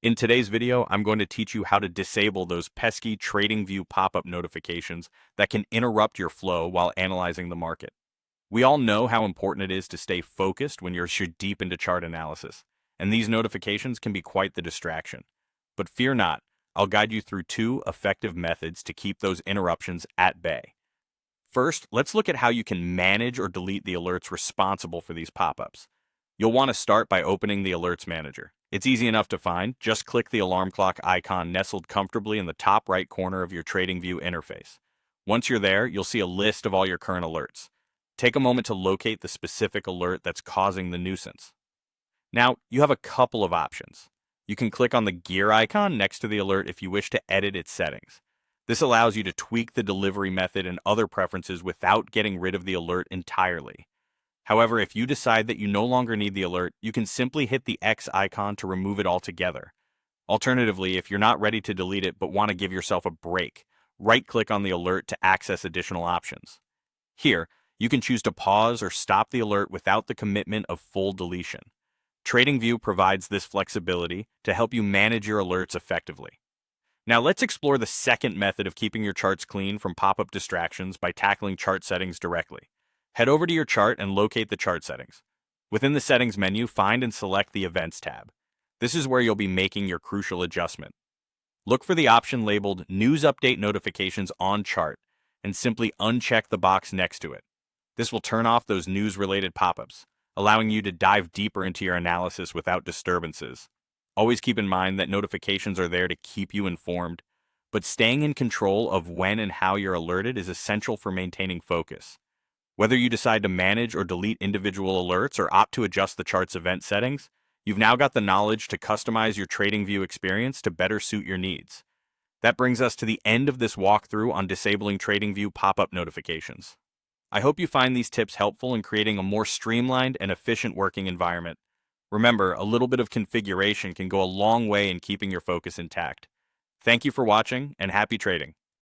In today's video, I'm going to teach you how to disable those pesky TradingView pop-up notifications that can interrupt your flow while analyzing the market. We all know how important it is to stay focused when you're deep into chart analysis, and these notifications can be quite the distraction. But fear not, I'll guide you through two effective methods to keep those interruptions at bay. First, let's look at how you can manage or delete the alerts responsible for these pop-ups. You'll want to start by opening the Alerts Manager. It's easy enough to find. Just click the alarm clock icon nestled comfortably in the top right corner of your TradingView interface. Once you're there, you'll see a list of all your current alerts. Take a moment to locate the specific alert that's causing the nuisance. Now, you have a couple of options. You can click on the gear icon next to the alert if you wish to edit its settings. This allows you to tweak the delivery method and other preferences without getting rid of the alert entirely. However, if you decide that you no longer need the alert, you can simply hit the X icon to remove it altogether. Alternatively, if you're not ready to delete it but want to give yourself a break, right-click on the alert to access additional options. Here, you can choose to pause or stop the alert without the commitment of full deletion. TradingView provides this flexibility to help you manage your alerts effectively. Now let's explore the second method of keeping your charts clean from pop-up distractions by tackling chart settings directly. Head over to your chart and locate the chart settings. Within the Settings menu, find and select the Events tab. This is where you'll be making your crucial adjustment. Look for the option labeled News Update Notifications on Chart and simply uncheck the box next to it. This will turn off those news-related pop-ups, allowing you to dive deeper into your analysis without disturbances. Always keep in mind that notifications are there to keep you informed, but staying in control of when and how you're alerted is essential for maintaining focus. Whether you decide to manage or delete individual alerts or opt to adjust the chart's event settings, you've now got the knowledge to customize your TradingView experience to better suit your needs. That brings us to the end of this walkthrough on disabling TradingView pop-up notifications. I hope you find these tips helpful in creating a more streamlined and efficient working environment. Remember, a little bit of configuration can go a long way in keeping your focus intact. Thank you for watching, and happy trading.